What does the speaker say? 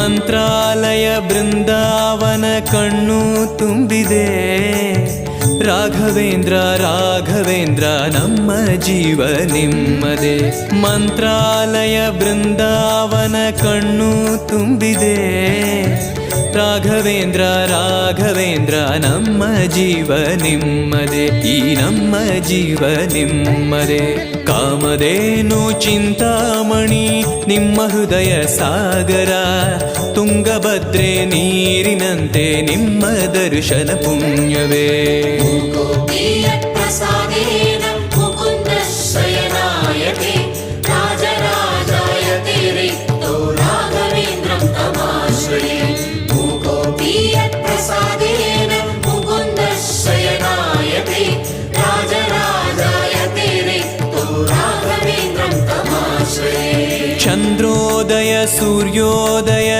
ಮಂತ್ರಾಲಯ ಬೃಂದಾವನ ಕಣ್ಣು ತುಂಬಿದೆ. ರಾಘವೇಂದ್ರ ರಾಘವೇಂದ್ರ ನಮ್ಮ ಜೀವ ನಿಮ್ಮದೇ. ಮಂತ್ರಾಲಯ ಬೃಂದಾವನ ಕಣ್ಣು ತುಂಬಿದೆ. ರಾಘವೇಂದ್ರ ರಾಘವೇಂದ್ರ ನಮ್ಮ ಜೀವ ನಿಮ್ಮದೇ. ಈ ನಮ್ಮ ಜೀವ ನಿಮ್ಮದೇ. ಕಾಮಧೇನು ಚಿಂತಾಮಣಿ ನಿಮ್ಮ ಹೃದಯ ಸಾಗರ. ತುಂಗಭದ್ರೆ ನೀರಿನಂತೆ ನಿಮ್ಮ ದರ್ಶನ ಪುಣ್ಯವೇ. ಚಂದ್ರೋದಯ ಸೂರ್ಯೋದಯ